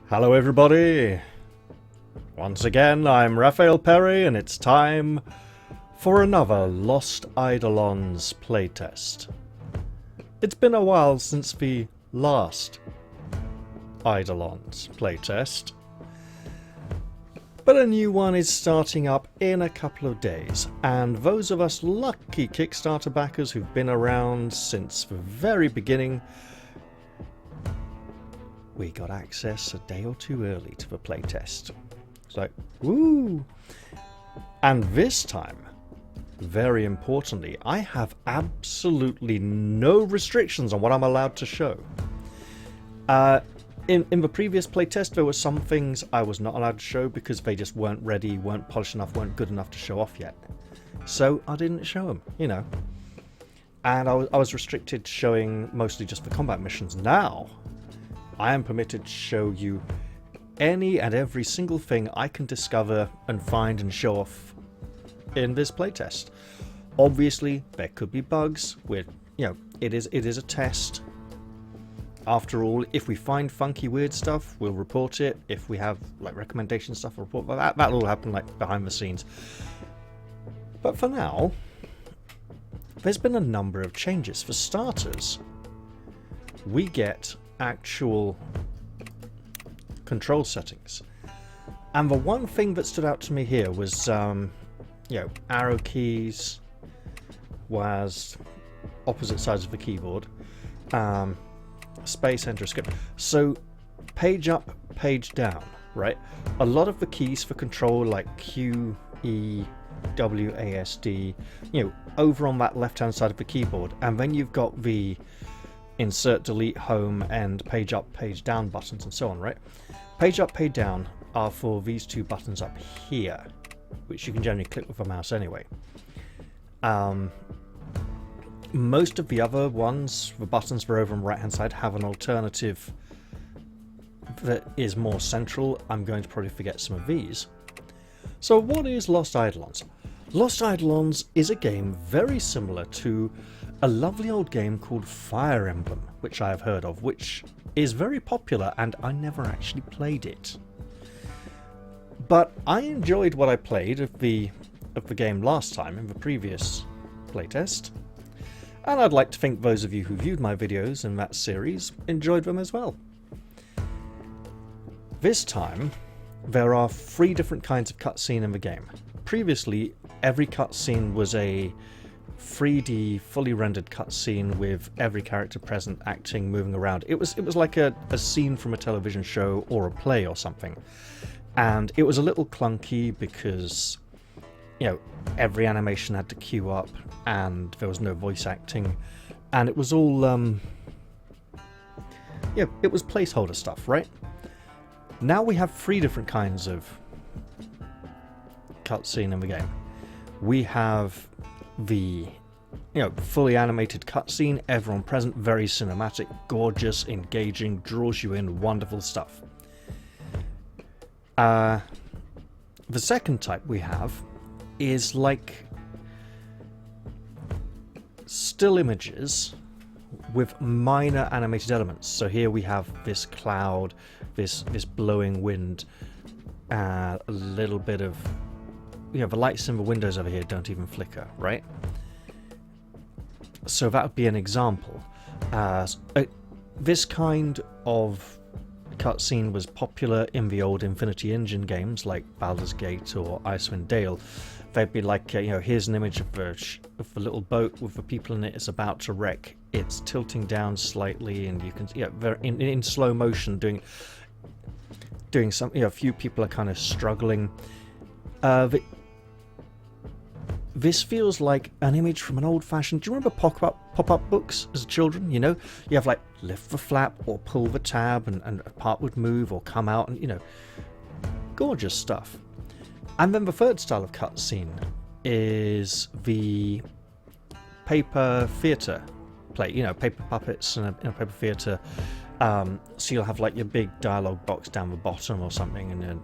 Hello everybody! Once again, I'm Raphael Perry and it's time for another Lost Eidolons playtest. It's been a while since the last Eidolons playtest, but a new one is starting up in a couple of days, and those of us lucky Kickstarter backers who've been around since the very beginning, we got access a day or two early to the playtest. It's like, woo! And this time, very importantly, I have absolutely no restrictions on what I'm allowed to show. In the previous playtest, there were some things I was not allowed to show because they just weren't ready, weren't polished enough, weren't good enough to show off yet. So I didn't show them, you know. And I was restricted to showing mostly just the combat missions. Now, I am permitted to show you any and every single thing I can discover and find and show off in this playtest. Obviously, there could be bugs with, you know, it is a test. After all, if we find funky weird stuff, we'll report it. If we have like recommendation stuff, we'll report that. That'll happen like behind the scenes. But for now, there's been a number of changes. For starters, we get actual control settings, and the one thing that stood out to me here was arrow keys was opposite sides of the keyboard, space, enter, escape. So page up, page down, right? A lot of the keys for control like Q, E, W, A, S, D, over on that left hand side of the keyboard, and then you've got the insert, delete, home, and page up, page down buttons, and so on, right? Page up, page down are for these two buttons up here, which you can generally click with a mouse anyway. Most of the other ones, the buttons that are over on the right hand side, have an alternative that is more central. I'm going to probably forget some of these. So what is Lost Eidolons? Lost Eidolons is a game very similar to a lovely old game called Fire Emblem, which I have heard of, which is very popular, and I never actually played it. But I enjoyed what I played of the game last time in the previous playtest, and I'd like to think those of you who viewed my videos in that series enjoyed them as well. This time, there are 3 different kinds of cutscene in the game. Previously, every cutscene was a 3D, fully rendered cutscene with every character present, acting, moving around. It was like a scene from a television show or a play or something. And it was a little clunky because, every animation had to queue up and there was no voice acting. And it was all, it was placeholder stuff, right? Now we have 3 different kinds of cutscene in the game. We have the fully animated cutscene, everyone present, very cinematic, gorgeous, engaging, draws you in, wonderful stuff. The second type we have is like still images with minor animated elements. So here we have this cloud, this blowing wind, a little bit of the lights in the windows over here don't even flicker, right? So that would be an example. This kind of cutscene was popular in the old Infinity Engine games like Baldur's Gate or Icewind Dale. They'd be like, here's an image of the little boat with the people in it. It's about to wreck. It's tilting down slightly, and you can, in slow motion, doing something. A few people are kind of struggling. This feels like an image from an old-fashioned... Do you remember pop-up books as children? You have like lift the flap or pull the tab and a part would move or come out, and gorgeous stuff. And then the third style of cutscene is the paper theatre play. Paper puppets in a paper theatre. So you'll have like your big dialogue box down the bottom or something, and then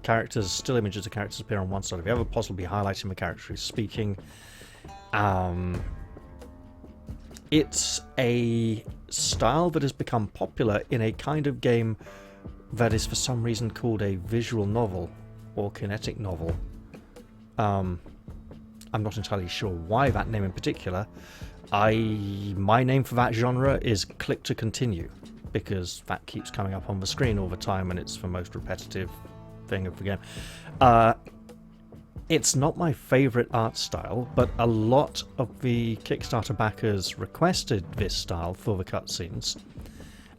characters, still images of characters appear on one side or the other, possibly highlighting the character who's speaking. It's a style that has become popular in a kind of game that is for some reason called a visual novel or kinetic novel. I'm not entirely sure why that name in particular. My name for that genre is click to continue, because that keeps coming up on the screen all the time and it's the most repetitive thing of the game. It's not my favourite art style, but a lot of the Kickstarter backers requested this style for the cutscenes,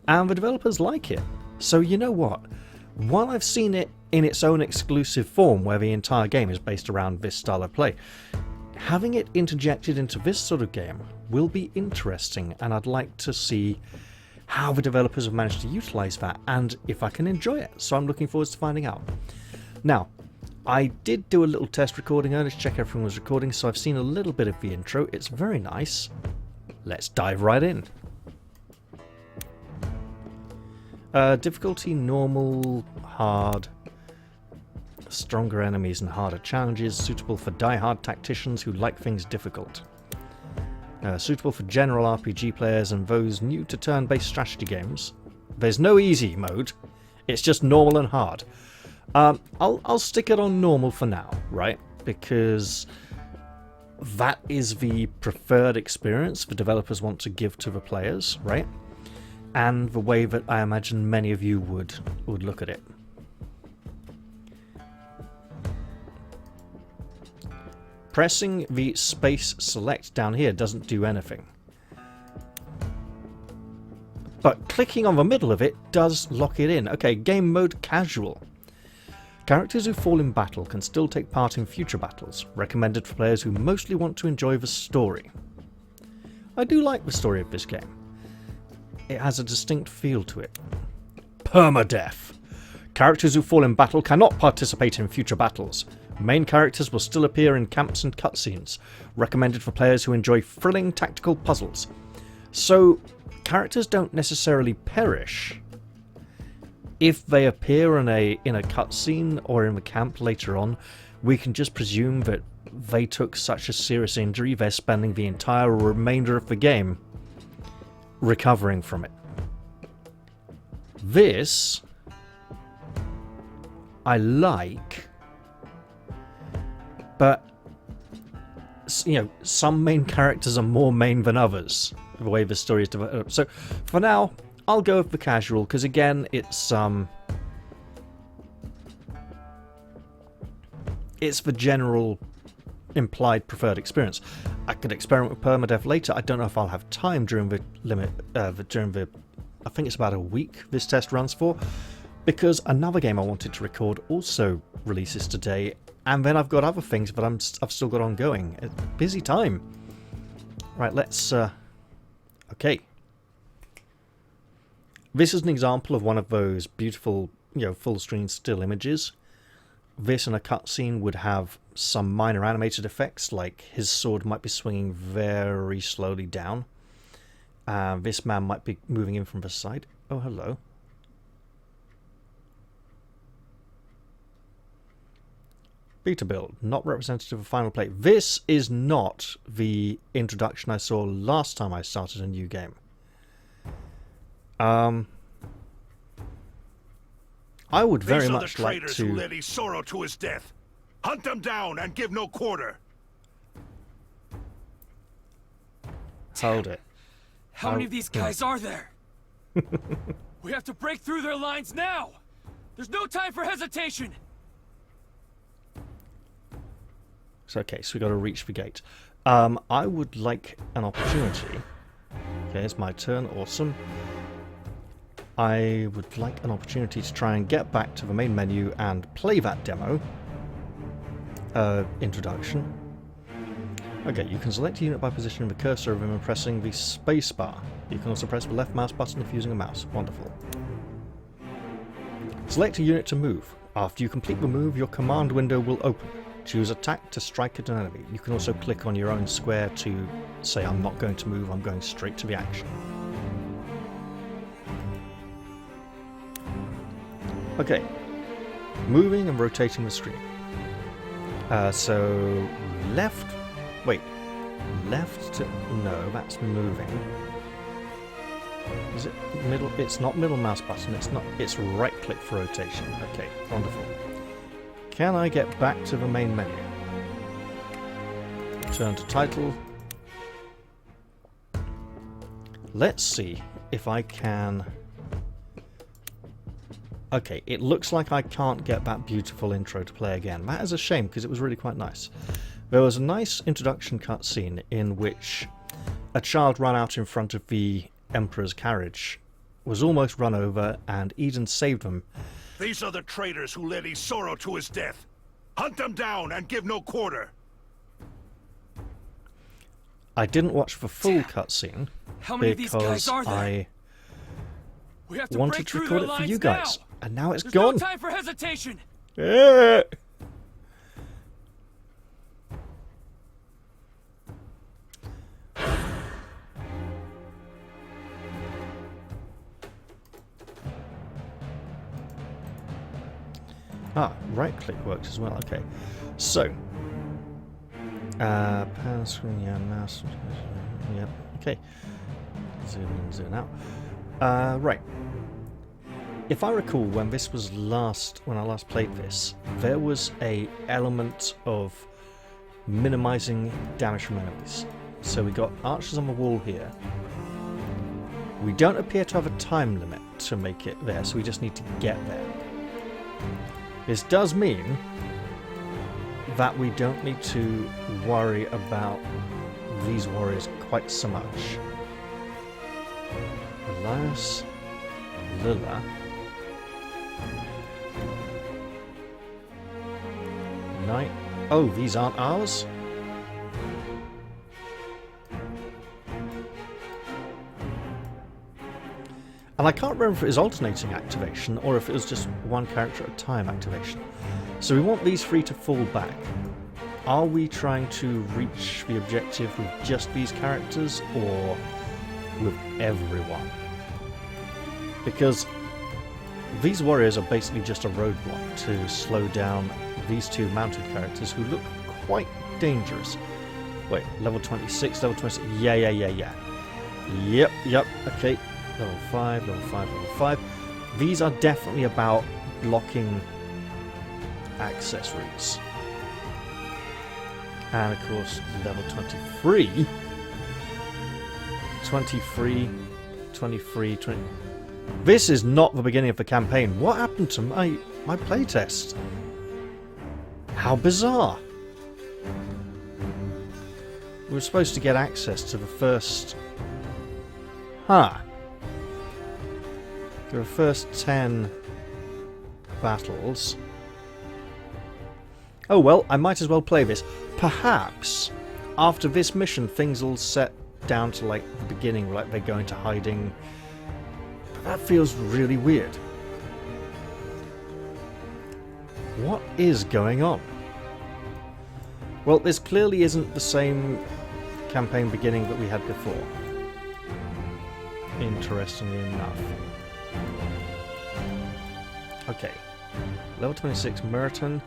and the developers like it. So you know what? While I've seen it in its own exclusive form, where the entire game is based around this style of play, having it interjected into this sort of game will be interesting, and I'd like to see how the developers have managed to utilise that, and if I can enjoy it. So I'm looking forward to finding out. Now, I did do a little test recording earlier to check everything was recording, so I've seen a little bit of the intro. It's very nice. Let's dive right in. Difficulty, normal, hard, stronger enemies and harder challenges, suitable for die-hard tacticians who like things difficult. Suitable for general RPG players and those new to turn-based strategy games. There's no easy mode, it's just normal and hard. I'll stick it on normal for now, right? Because that is the preferred experience the developers want to give to the players, right? And the way that I imagine many of you would look at it. Pressing the space select down here doesn't do anything. But clicking on the middle of it does lock it in. Okay, game mode casual. Characters who fall in battle can still take part in future battles, recommended for players who mostly want to enjoy the story. I do like the story of this game. It has a distinct feel to it. Permadeath. Characters who fall in battle cannot participate in future battles. Main characters will still appear in camps and cutscenes, recommended for players who enjoy thrilling tactical puzzles. So, characters don't necessarily perish. If they appear in a cutscene or in the camp later on, we can just presume that they took such a serious injury they're spending the entire remainder of the game recovering from it. This I like, but you know, some main characters are more main than others, the way the story is developed. So for now, I'll go with the casual, because again, it's the general implied preferred experience. I could experiment with permadeath later. I don't know if I'll have time during the I think it's about a week this test runs for, because another game I wanted to record also releases today, and then I've got other things that I've still got ongoing. It's busy time. Right, let's okay. This is an example of one of those beautiful, you know, full screen still images. This in a cutscene would have some minor animated effects, like his sword might be swinging very slowly down. This man might be moving in from the side. Oh, hello. Beta build, not representative of final play. This is not the introduction I saw last time I started a new game. I would very much like to... who led Isoro to his death. Hunt them down and give no quarter. Hold it. How many of these guys are there? We have to break through their lines now. There's no time for hesitation. So, okay, so we got to reach the gate. I would like an opportunity. Okay, it's my turn. Awesome. I would like an opportunity to try and get back to the main menu and play that demo. Introduction. Okay, you can select a unit by positioning the cursor of him and pressing the spacebar. You can also press the left mouse button if using a mouse. Wonderful. Select a unit to move. After you complete the move, your command window will open. Choose attack to strike at an enemy. You can also click on your own square to say, I'm not going to move, I'm going straight to the action. Okay, moving and rotating the screen. So left, wait, left to, no, that's moving. Is it middle? It's not middle mouse button. It's not. It's right click for rotation. Okay, wonderful. Can I get back to the main menu? Turn to title. Let's see if I can... Okay, it looks like I can't get that beautiful intro to play again. That is a shame, because it was really quite nice. There was a nice introduction cutscene in which a child ran out in front of the Emperor's carriage, was almost run over, and Eden saved them. These are the traitors who led Isoro to his death. Hunt them down and give no quarter. I didn't watch the full cutscene How many of these guys because are there? I We have to wanted break to through record their it for you lines guys, now. and now it's There's gone. no time for hesitation. Eh. Ah, right click works as well. Okay, so pan screen, yeah, mouse, yeah. Okay, zoom in, zoom out. Right. If I recall, when this was when I last played this, there was a element of minimizing damage from enemies. So we got archers on the wall here. We don't appear to have a time limit to make it there, so we just need to get there. This does mean that we don't need to worry about these warriors quite so much. Elias, Lilla, Knight. Oh, these aren't ours? And I can't remember if it was alternating activation or if it was just one character at a time activation. So we want these three to fall back. Are we trying to reach the objective with just these characters or with everyone? Because these warriors are basically just a roadblock to slow down these two mounted characters who look quite dangerous. Wait, level 26, level 26. Yeah. Yep, okay. Level 5, level 5, level 5. These are definitely about blocking access routes. And of course, level 23. 23, 20. This is not the beginning of the campaign. What happened to my playtest? How bizarre. We were supposed to get access to the first... Huh. There are first 10 battles. Oh well, I might as well play this. Perhaps after this mission things will set down to like the beginning, like they go into hiding. But that feels really weird. What is going on? Well, this clearly isn't the same campaign beginning that we had before. Interestingly enough. Okay. Level 26 Merton.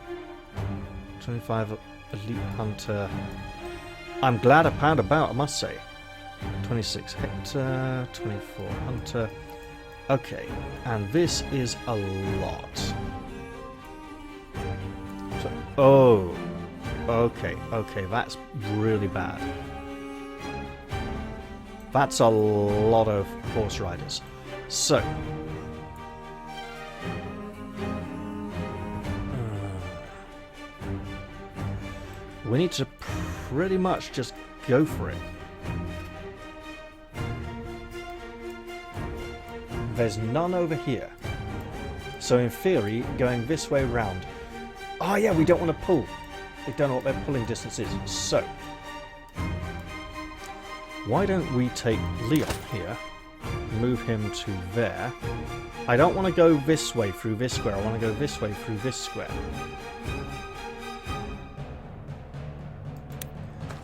25 Elite Hunter. I'm glad I found about, I must say. 26 Hector. 24 Hunter. Okay. And this is a lot. So, oh. Okay, that's really bad. That's a lot of horse riders. So... we need to pretty much just go for it. There's none over here. So in theory, going this way round... oh yeah, we don't want to pull. We don't know what their pulling distance is. So... why don't we take Leon here, move him to there. I don't want to go this way through this square. I want to go this way through this square.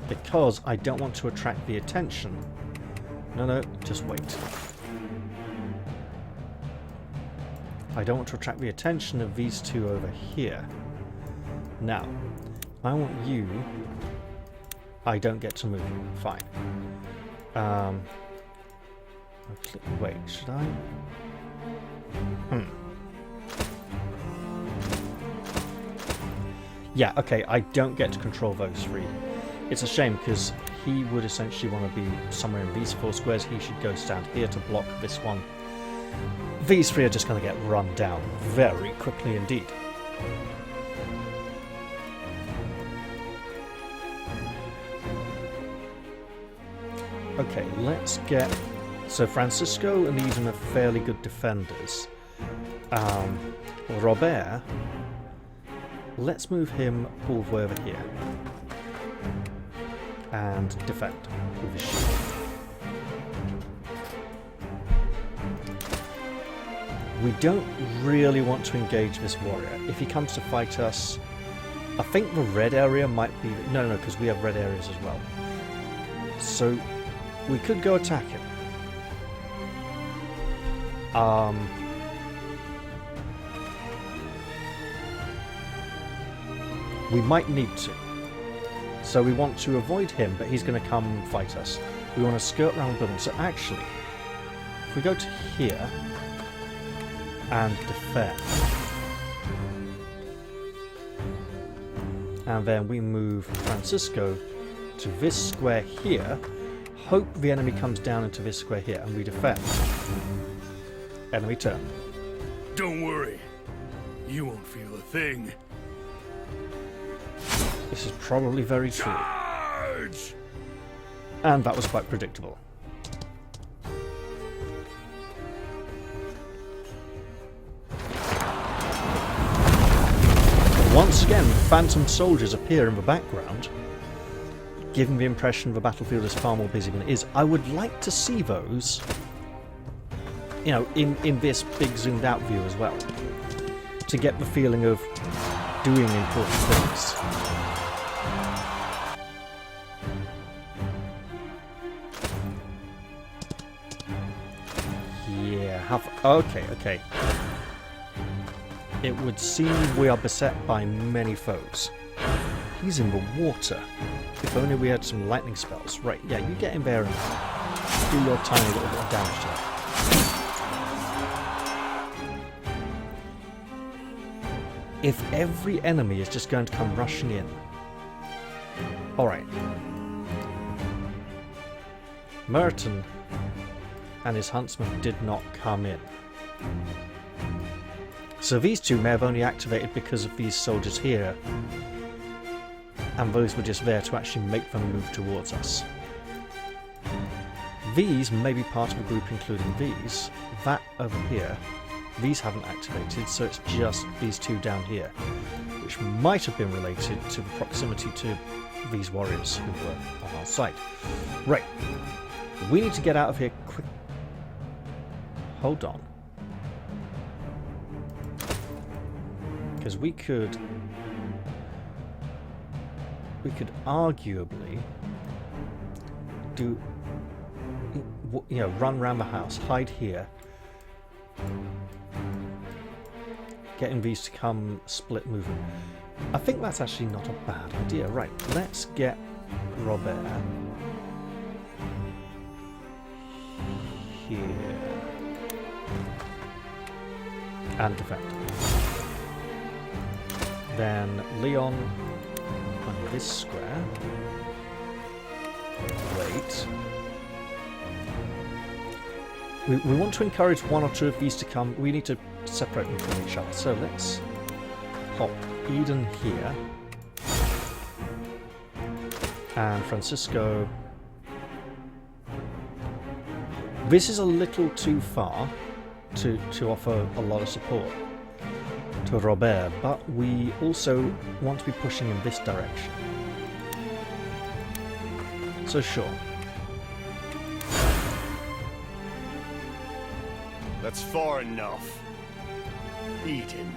Because I don't want to attract the attention. No, just wait. I don't want to attract the attention of these two over here. Now, I want you... I don't get to move you. Fine. Actually, wait, should I? Yeah, okay, I don't get to control those three. It's a shame because he would essentially want to be somewhere in these 4 squares. He should go stand here to block this one. These 3 are just going to get run down very quickly indeed. Okay, let's get... So Francisco and these are fairly good defenders. Robert, let's move him all the way over here. And defend with his shield. We don't really want to engage this warrior. If he comes to fight us, I think the red area might be... No, because we have red areas as well. So we could go attack him. We might need to. So we want to avoid him, but he's going to come fight us. We want to skirt around the building. So actually, if we go to here and defend, and then we move Francisco to this square here, hope the enemy comes down into this square here, and we defend. Enemy turn. Don't worry. You won't feel a thing. This is probably very true. Charge! And that was quite predictable. Once again, phantom soldiers appear in the background, giving the impression the battlefield is far more busy than it is. I would like to see those, you know, in this big zoomed out view as well, to get the feeling of doing important things. Okay. It would seem we are beset by many foes. He's in the water. If only we had some lightning spells. Right, yeah, you get in there and do your tiny little bit of damage to it. If every enemy is just going to come rushing in. Alright. Merton and his huntsman did not come in. So these two may have only activated because of these soldiers here, and those were just there to actually make them move towards us. These may be part of a group including these. That over here, these haven't activated, so it's just these two down here, which might have been related to the proximity to these warriors who were on our side. Right, we need to get out of here quick. Hold on. Because we could arguably do, you know, run around the house, hide here, getting these to come split movement. I think that's actually not a bad idea. Right, let's get Robert here and defend. Then Leon on this square. Wait. We want to encourage one or two of these to come. We need to separate them from each other. So let's pop Eden here. And Francisco. This is a little too far to offer a lot of support to Robert, but we also want to be pushing in this direction. So sure. That's far enough. Eden,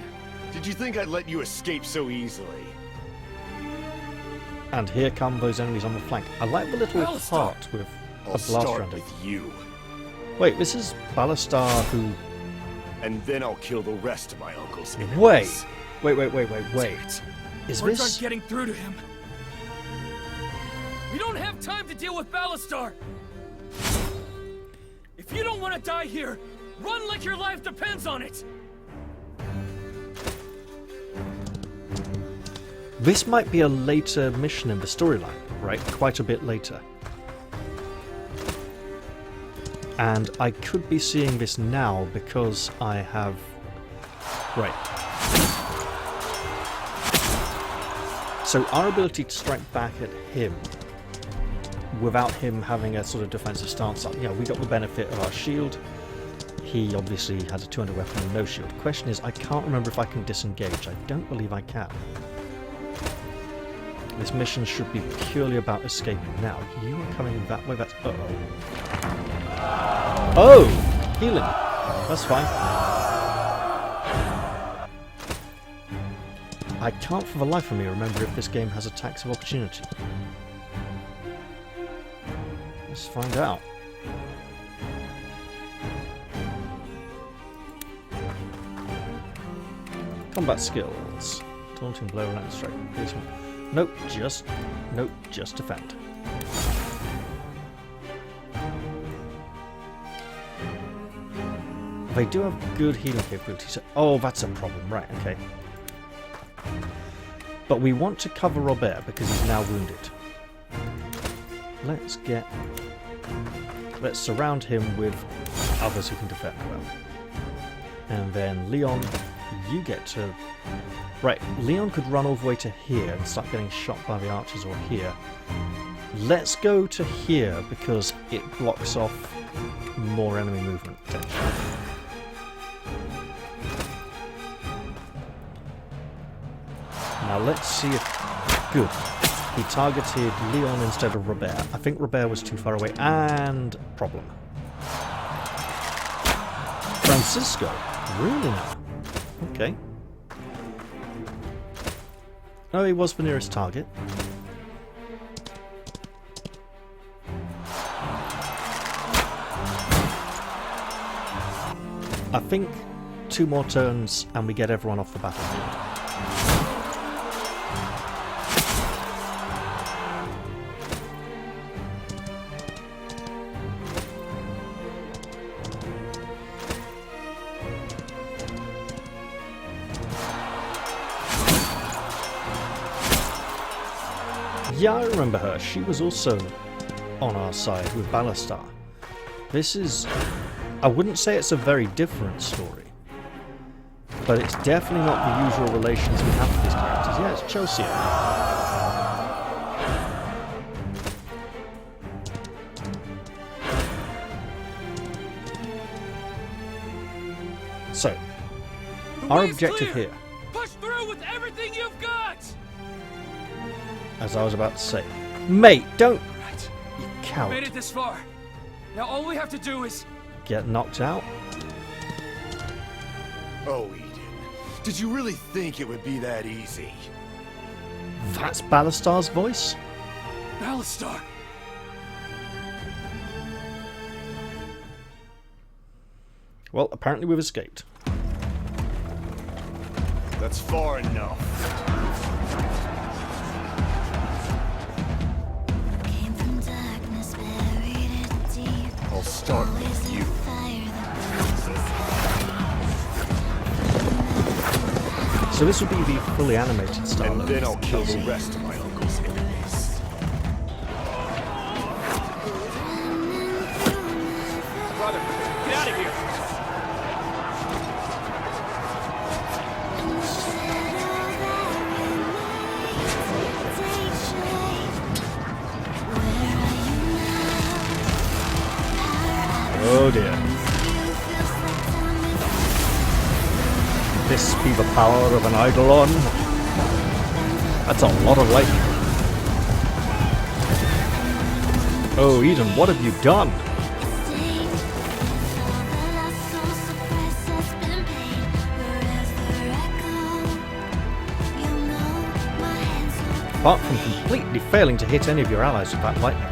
did you think I'd let you escape so easily? And here come those enemies on the flank. I like the little heart with a I'll blast start around it. with you, Wait, this is Ballastar who... and then I'll kill the rest of my uncle's enemies. Wait. Is Words aren't this... getting through to him. We don't have time to deal with Ballastar. If you don't want to die here, run like your life depends on it! This might be a later mission in the storyline, right? Quite a bit later. And I could be seeing this now because I have... Right. So our ability to strike back at him without him having a sort of defensive stance, you know, we got the benefit of our shield. He obviously has a 200 weapon and no shield. Question is, I can't remember if I can disengage. I don't believe I can. This mission should be purely about escaping. Now, you are coming that way, that's... Uh-oh. Oh! Healing. That's fine. I can't for the life of me remember if this game has attacks of opportunity. Let's find out. Combat skills. Taunting blow, lightning strike, piercing. Nope, just defend. They do have good healing capabilities. Oh, that's a problem. Right, okay. But we want to cover Robert because he's now wounded. Let's surround him with others who can defend well. And then Leon, you get to... Right, Leon could run all the way to here and start getting shot by the archers, or here. Let's go to here because it blocks off more enemy movement potentially. Now let's see if... Good. He targeted Leon instead of Robert. I think Robert was too far away. And... problem. Francisco? Really now? Okay. No, he was the nearest target. I think 2 more turns and we get everyone off the battlefield. Yeah, I remember her. She was also on our side with Ballastar. This is... I wouldn't say it's a very different story, but it's definitely not the usual relations we have with these characters. Yeah, it's Chelsea. So, our objective here... Push through with everything you've got! As I was about to say. Mate, don't... Right. You We coward. made it this far. Now all we have to do is... Get knocked out? Oh, Eden. Did you really think it would be that easy? That's Ballastar's voice? Ballastar! Well, apparently we've escaped. That's far enough. I'll start with you. So this will be the fully animated style. And then I'll kill the rest of my uncle's enemies. Brother, get out of here! Oh dear. This be the power of an Eidolon? That's a lot of lightning. Oh, Eden, what have you done? Apart from completely failing to hit any of your allies with that lightning.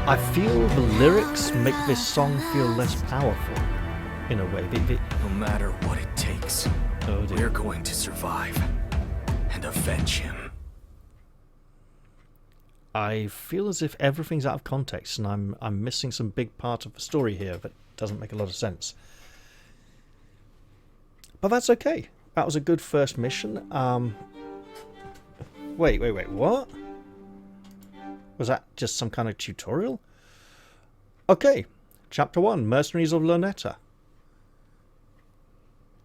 I feel the lyrics make this song feel less powerful, in a way. No matter what it takes, Oh dear. we're going to survive and avenge him. I feel as if everything's out of context, and I'm missing some big part of the story here that doesn't make a lot of sense. But that's okay. That was a good first mission. Wait, what? Was that just some kind of tutorial? Okay, Chapter 1, Mercenaries of Lonetta.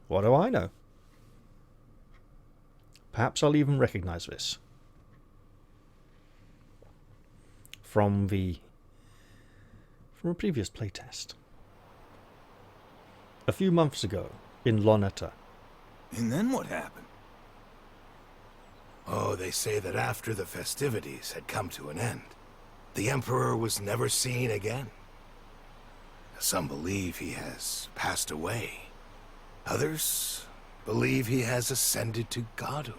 What do I know? Perhaps I'll even recognize this. From a previous playtest. A few months ago, in Lonetta. And then what happened? Oh, they say that after the festivities had come to an end, the Emperor was never seen again. Some believe he has passed away. Others believe he has ascended to godhood.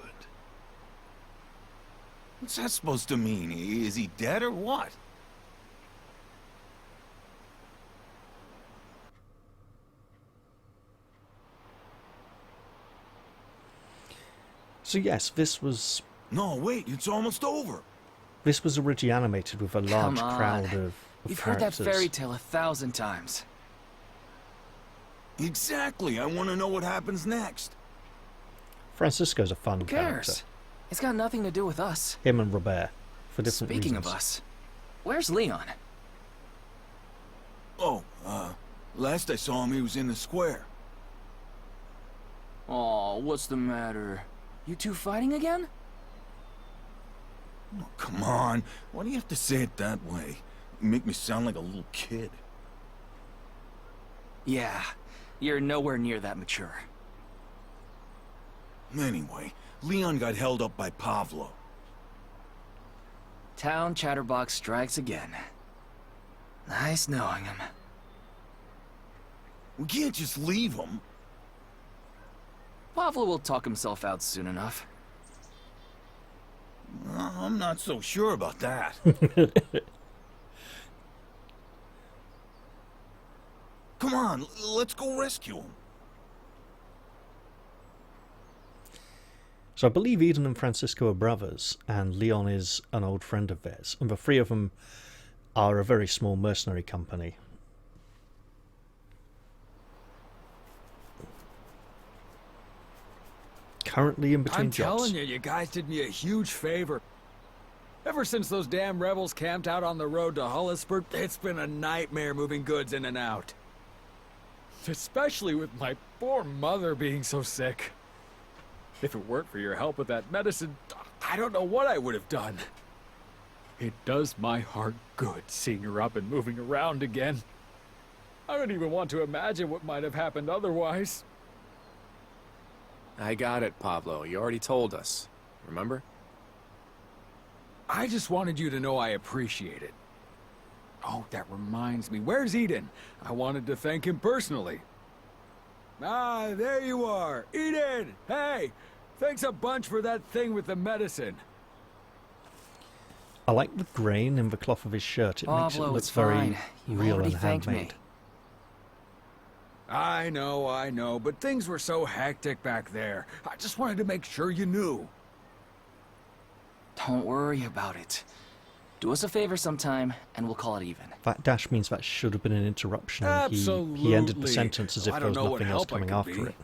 What's that supposed to mean? Is he dead or what? So yes, this was No, wait, it's almost over. originally animated with a large Come on. crowd of We've heard that characters. fairy tale 1,000 times. Exactly, I want to know what happens next. Francisco's a fun Who character. cares? It's got nothing to do with us. Him and Robert, for different Speaking reasons. of us, where's Leon? Oh, last I saw him, he was in the square. Oh, what's the matter? You two fighting again? Oh, come on, why do you have to say it that way? You make me sound like a little kid. Yeah, you're nowhere near that mature. Anyway, Leon got held up by Pavlo. Town chatterbox strikes again. Nice knowing him. We can't just leave him. Pavlo will talk himself out soon enough. I'm not so sure about that. Come on, let's go rescue him. So I believe Eden and Francisco are brothers, and Leon is an old friend of theirs, and the three of them are a very small mercenary company. Currently in between I'm jobs. telling you, you guys did me a huge favor. Ever since those damn rebels camped out on the road to Hollisburg, it's been a nightmare moving goods in and out. Especially with my poor mother being so sick. If it weren't for your help with that medicine, I don't know what I would have done. It does my heart good seeing her up and moving around again. I don't even want to imagine what might have happened otherwise. I got it, Pablo. You already told us. Remember? I just wanted you to know I appreciate it. Oh, that reminds me. Where's Eden? I wanted to thank him personally. Ah, there you are. Eden! Hey! Thanks a bunch for that thing with the medicine. I like the grain in the cloth of his shirt. It makes it Pablo, look it's very fine. You real already and thanked handmade. me. I know, but things were so hectic back there. I just wanted to make sure you knew. Don't worry about it. Do us a favor sometime, and we'll call it even. That dash means that should have been an interruption. Absolutely. He ended the sentence as if I there don't was know what nothing else help I coming could after be. it.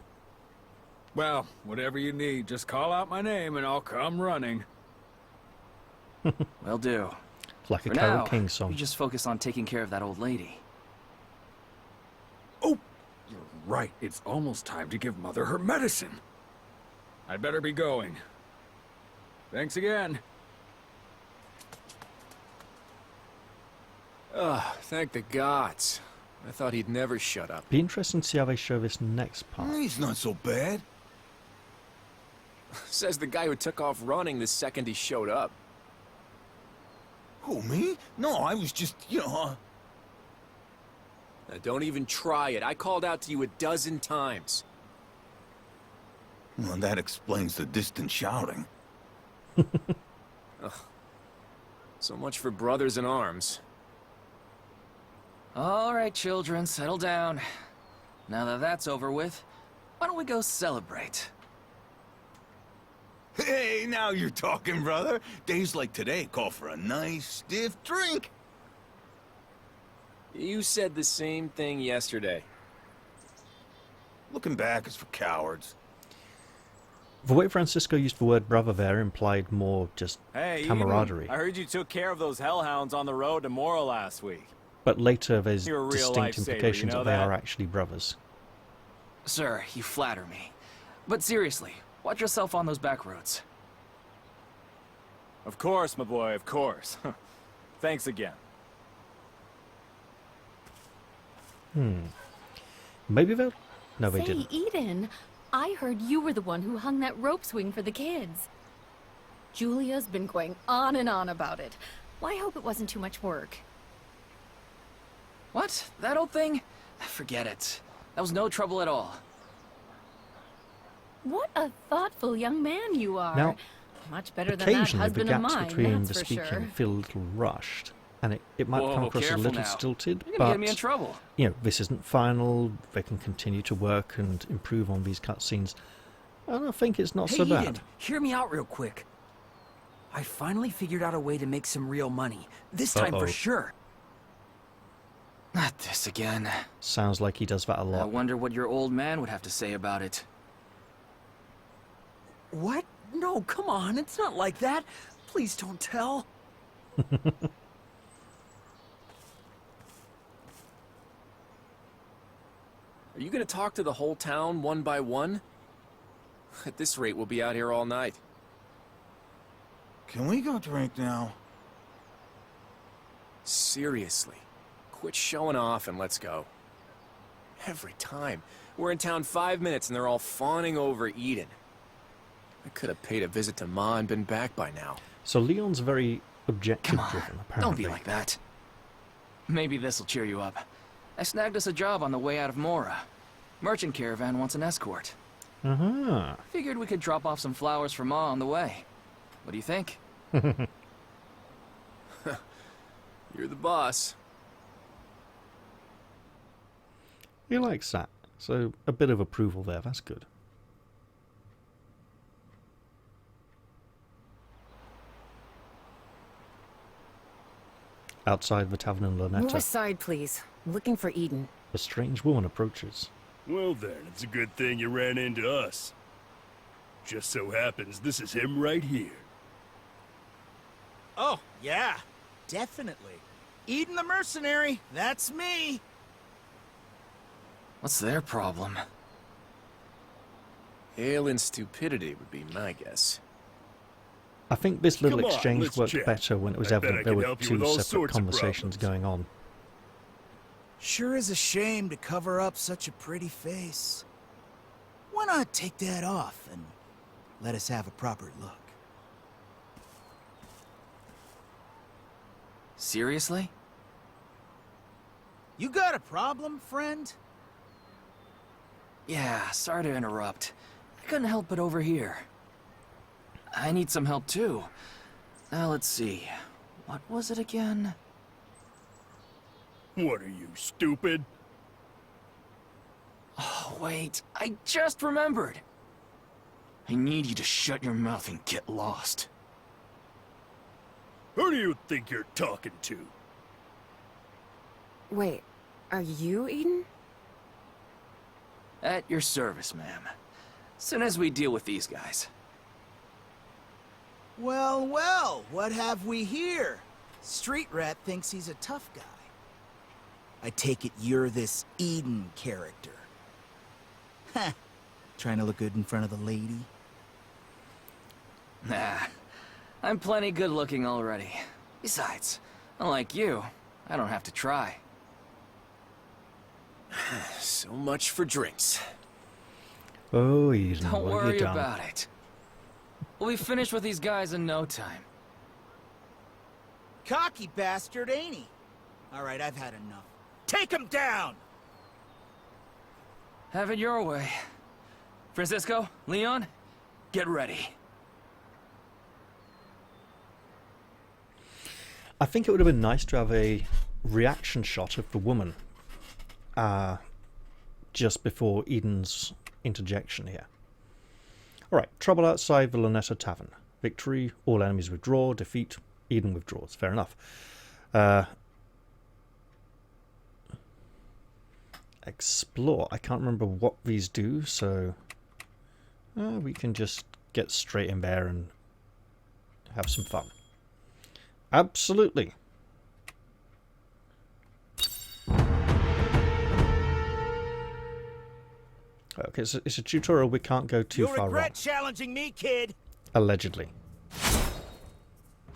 Well, whatever you need, just call out my name and I'll come running. Will do. It's like a For Carole now, King song. you just focus on taking care of that old lady. Oh, you're right. It's almost time to give Mother her medicine. I'd better be going. Thanks again. Ugh, thank the gods. I thought he'd never shut up. Be interesting to see how they show this next part. He's not so bad. Says the guy who took off running the second he showed up. Who, me? No, I was just, Now, don't even try it. I called out to you 12 times. Well, that explains the distant shouting. So much for brothers in arms. All right, children, settle down. Now that that's over with, why don't we go celebrate? Hey, now you're talking, brother. Days like today call for a nice, stiff drink. You said the same thing yesterday. Looking back is for cowards. The way Francisco used the word brother there implied more just camaraderie. I heard you took care of those hellhounds on the road to Mora last week. But later there's You're a real distinct lifesaver, implications you know that they that? are actually brothers. Sir, you flatter me. But seriously, watch yourself on those back roads. Of course, my boy, of course. Thanks again. Maybe they'll... No, they Say, didn't. Eden, I heard you were the one who hung that rope swing for the kids. Julia's been going on and on about it. Well, I hope it wasn't too much work. What? That old thing? Forget it. That was no trouble at all. What a thoughtful young man you are. Now, Much better than that occasionally the husband of gaps mine, between that's the for speaking sure. feel a little rushed, and it might come Whoa, across a careful little now. stilted, You're gonna but get me in trouble. you know, this isn't final. They can continue to work and improve on these cutscenes, and I think it's not Hey, so bad. Eden, hear me out real quick. I finally figured out a way to make some real money. This time Uh-oh. for sure. Not this again. Sounds like he does that a I lot. wonder what your old man would have to say about it. What? No, come on, it's not like that. Please don't tell. Are you gonna talk to the whole town one by one? At this rate, we'll be out here all night. Can we go drink now? Seriously. Quit showing off and let's go. Every time. We're in town 5 minutes and they're all fawning over Eden. I could have paid a visit to Ma and been back by now. So Leon's very Come objective-driven, on, apparently. don't be like that. Maybe this'll cheer you up. I snagged us a job on the way out of Mora. Merchant caravan wants an escort. Uh-huh. Figured we could drop off some flowers for Ma on the way. What do you think? You're the boss. He likes that. So a bit of approval there, that's good. Outside the tavern in Move Lonetta, aside, please. I'm looking for Eden. a strange woman approaches. Well then, it's a good thing you ran into us. Just so happens this is him right here. Oh, yeah. Definitely. Eden the Mercenary. That's me. What's their problem? Ale and stupidity would be my guess. I think this little Come on, exchange let's worked chat. better when it was I bet I evident there can were help you two with all separate sorts of conversations problems. going on. Sure is a shame to cover up such a pretty face. Why not take that off and let us have a proper look? Seriously? You got a problem, friend? Yeah, sorry to interrupt. I couldn't help but overhear. I need some help too. Now let's see. What was it again? What are you, stupid? Oh, wait. I just remembered. I need you to shut your mouth and get lost. Who do you think you're talking to? Wait, are you Eden? At your service, ma'am. Soon as we deal with these guys. Well, well, what have we here? Street Rat thinks he's a tough guy. I take it you're this Eden character. Heh. Trying to look good in front of the lady? Nah, I'm plenty good looking already. Besides, unlike you, I don't have to try. So much for drinks. Oh, Eden, Don't what have you worry done? about it. We'll be finished with these guys in no time. Cocky bastard, ain't he? Alright, I've had enough. Take him down! Have it your way. Francisco, Leon, get ready. I think it would have been nice to have a reaction shot of the woman just before Eden's interjection here. Alright, trouble outside the Lonetta Tavern. Victory, all enemies withdraw. Defeat, Eden withdraws. Fair enough. Explore. I can't remember what these do, so we can just get straight in there and have some fun. Absolutely. Okay, so it's a tutorial. We can't go too far wrong. You'll regret challenging me, kid. Allegedly.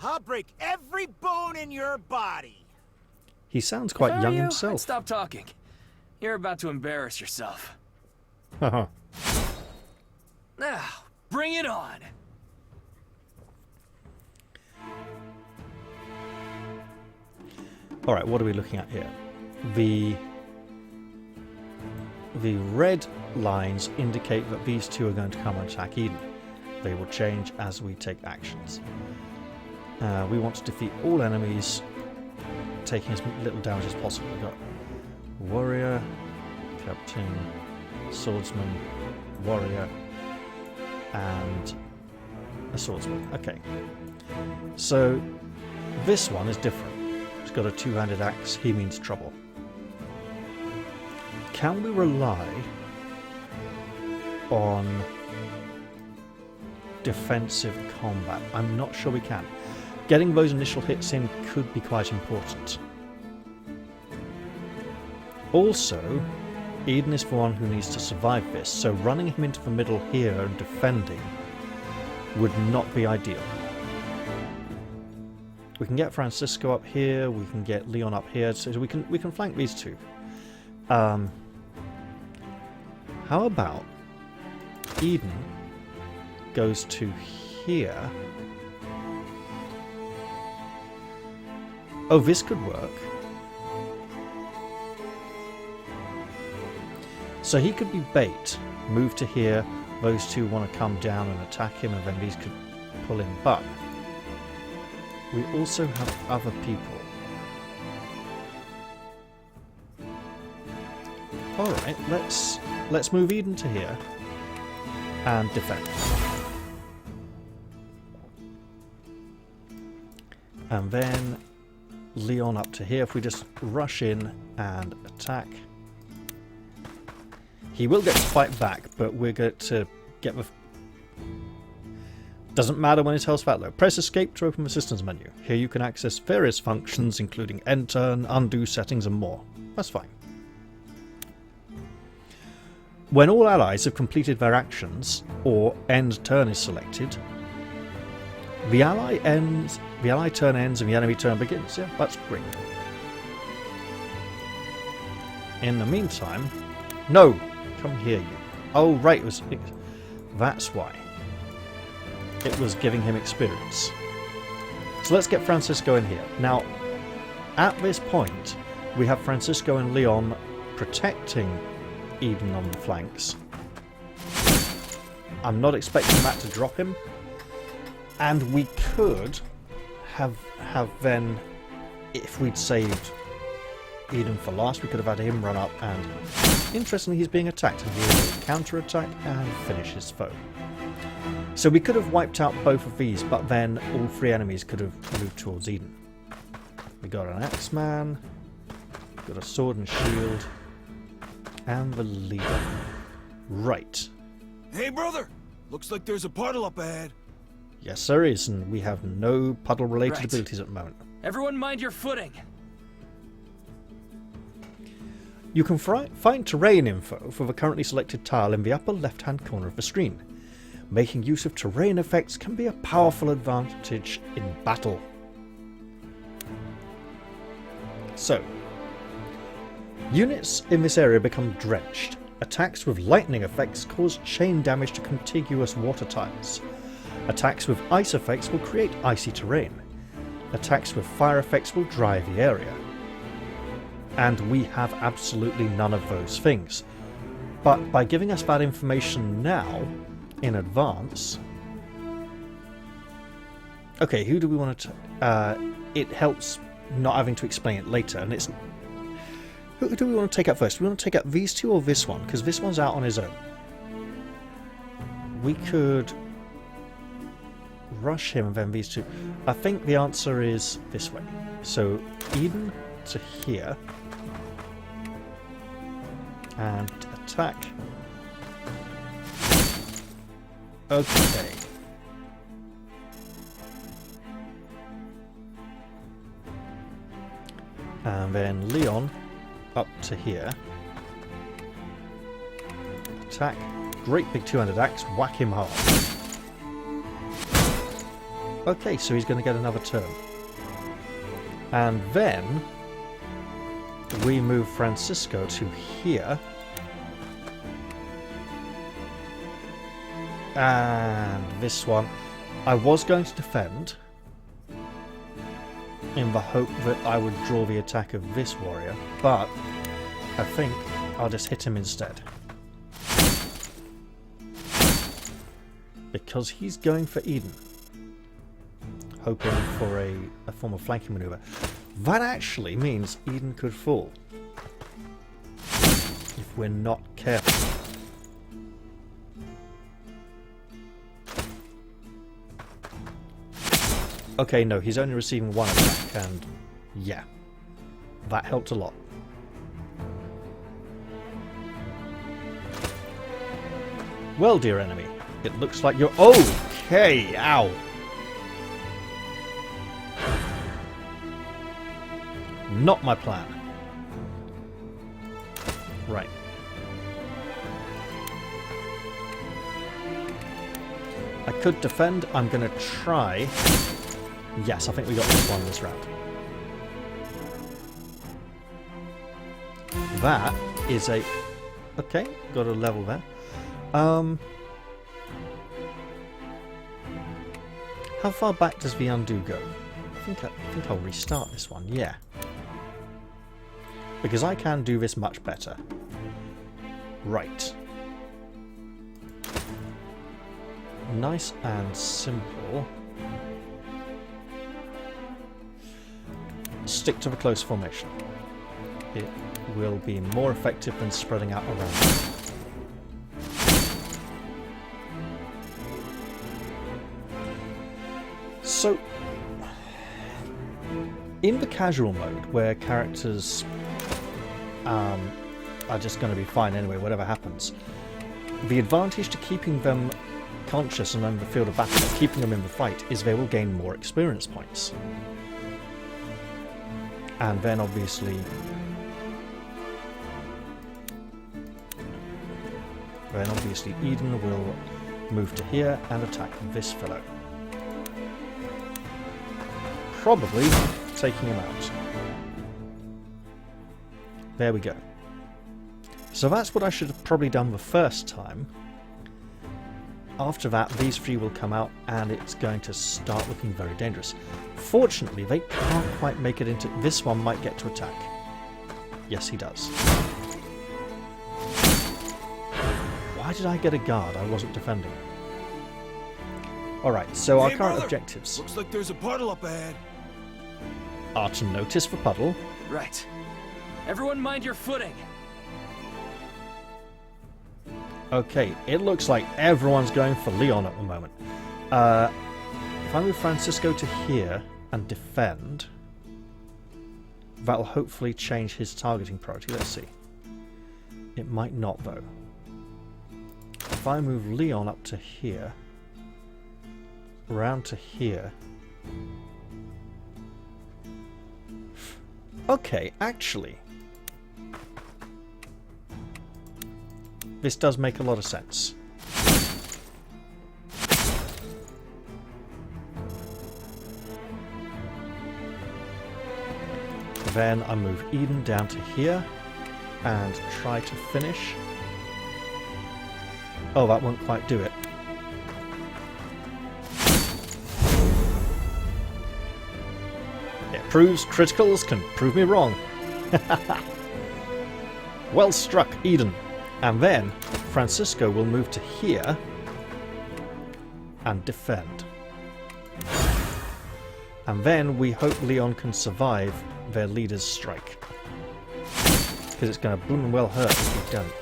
I'll break every bone in your body. He sounds quite young I'd himself. stop talking. You're about to embarrass yourself. Haha. Now, bring it on. Alright, what are we looking at here? The red lines indicate that these two are going to come and attack Eden. They will change as we take actions. We want to defeat all enemies, taking as little damage as possible. We've got warrior, captain, swordsman, warrior, and a swordsman. Okay. So this one is different. He's got a two-handed axe. He means trouble. Can we rely on defensive combat? I'm not sure we can. Getting those initial hits in could be quite important. Also, Eden is the one who needs to survive this, so running him into the middle here and defending would not be ideal. We can get Francisco up here, we can get Leon up here, so we can flank these two. How about Eden goes to here? Oh, this could work. So he could be bait, move to here, those two want to come down and attack him, and then these could pull him back. We also have other people. Alright, let's move Eden to here and defend. And then Leon up to here. If we just rush in and attack. He will get to fight back, but we're going to get the... Doesn't matter when his health's that low. Press escape to open the systems menu. Here you can access various functions, including end turn, undo settings, and more. That's fine. When all allies have completed their actions, or end turn is selected, the ally turn ends and the enemy turn begins. Yeah, that's great. In the meantime, no, come here, you. Oh, right, that's why. It was giving him experience. So let's get Francisco in here. Now, at this point, we have Francisco and Leon protecting Eden on the flanks. I'm not expecting that to drop him. And we could have then, if we'd saved Eden for last, we could have had him run up and... Interestingly, he's being attacked, and he will counter-attack and finish his foe. So we could have wiped out both of these, but then all three enemies could have moved towards Eden. We got an axeman, got a sword and shield, and the leader. Right. Hey, brother! Looks like there's a puddle up ahead. Yes, there is, and we have no puddle-related abilities at the moment. Everyone mind your footing. You can find terrain info for the currently selected tile in the upper left-hand corner of the screen. Making use of terrain effects can be a powerful advantage in battle. So, units in this area become drenched. Attacks with lightning effects cause chain damage to contiguous water tiles. Attacks with ice effects will create icy terrain. Attacks with fire effects will dry the area. And we have absolutely none of those things. But by giving us that information now, in advance... Okay, who do we want to... it helps not having to explain it later, and it's... Who do we want to take out first? Do we want to take out these two or this one? Because this one's out on his own. we could rush him and then these two. I think the answer is this way. So Eden to here and attack. Okay. And then Leon up to here. Attack. Great big two-handed axe. Whack him hard. Okay, so he's going to get another turn. And then we move Francisco to here. And this one, I was going to defend in the hope that I would draw the attack of this warrior, but I think I'll just hit him instead. Because he's going for Eden. Hoping for a form of flanking maneuver. That actually means Eden could fall. If we're not careful. Okay, no, he's only receiving one attack, and yeah, that helped a lot. Well, dear enemy, it looks like you're... Okay, ow! Not my plan. Right. I could defend. I'm going to try... Yes, I think we got this one this round. That is a... Okay, got a level there. How far back does the undo go? I think I'll restart this one, yeah. Because I can do this much better. Right. Nice and simple. Stick to the close formation. It will be more effective than spreading out around. So, in the casual mode, where characters are just going to be fine anyway, whatever happens, the advantage to keeping them conscious and on the field of battle, keeping them in the fight, is they will gain more experience points. And then obviously Eden will move to here and attack this fellow. Probably taking him out. There we go. So that's what I should have probably done the first time. After that, these three will come out and it's going to start looking very dangerous. Fortunately, they can't quite make it into... This one might get to attack. Yes, he does. Why did I get a guard? I wasn't defending. Alright, so our current objectives. Looks like there's a puddle up ahead. Are to notice the puddle. Right. Everyone mind your footing. Okay, it looks like everyone's going for Leon at the moment. If I move Francisco to here and defend, that'll hopefully change his targeting priority. Let's see. It might not, though. If I move Leon up to here, round to here... Okay, actually... This does make a lot of sense. Then I move Eden down to here and try to finish. Oh, that won't quite do it. It proves criticals can prove me wrong. Well struck, Eden. And then Francisco will move to here and defend. And then we hope Leon can survive their leader's strike. Because it's going to boom well hurt if we don't.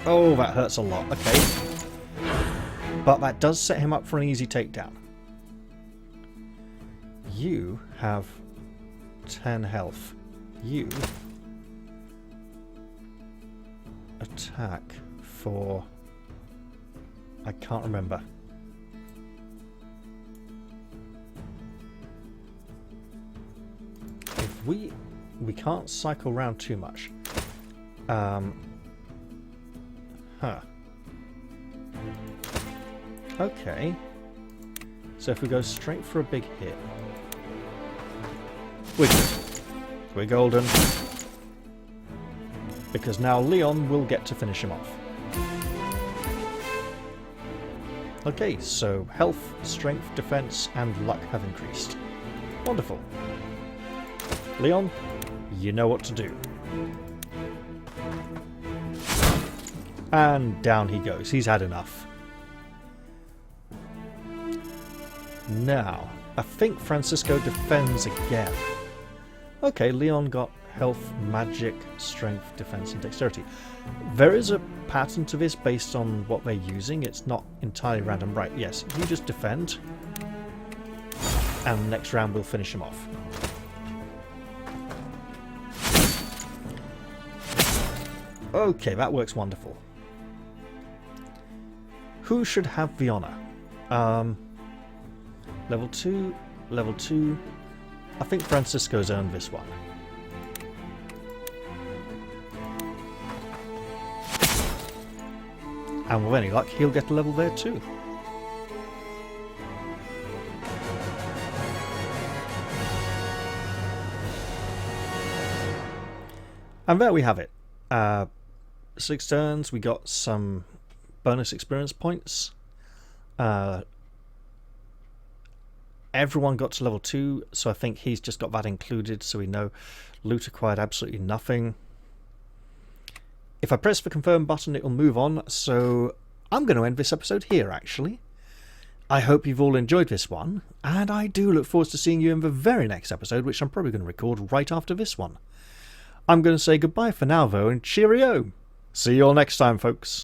Oh, that hurts a lot. Okay. But that does set him up for an easy takedown. You have 10 health. You attack for... I can't remember. If we can't cycle around too much. Okay. So if we go straight for a big hit. We're good. We're golden. Because now Leon will get to finish him off. Okay, so health, strength, defense, and luck have increased. Wonderful. Leon, you know what to do. And down he goes. He's had enough. Now, I think Francisco defends again. Okay, Leon got health, magic, strength, defense, and dexterity. There is a pattern to this based on what they're using. It's not entirely random. Right, yes, you just defend. And next round we'll finish him off. Okay, that works wonderful. Who should have the honor? Level 2, level 2. I think Francisco's earned this one. And with any luck, he'll get a level there too. And there we have it. 6 turns, we got some bonus experience points. Everyone got to level 2, so I think he's just got that included, so we know loot acquired absolutely nothing. If I press the confirm button, it will move on, so I'm going to end this episode here, actually. I hope you've all enjoyed this one, and I do look forward to seeing you in the very next episode, which I'm probably going to record right after this one. I'm going to say goodbye for now, though, and cheerio! See you all next time, folks.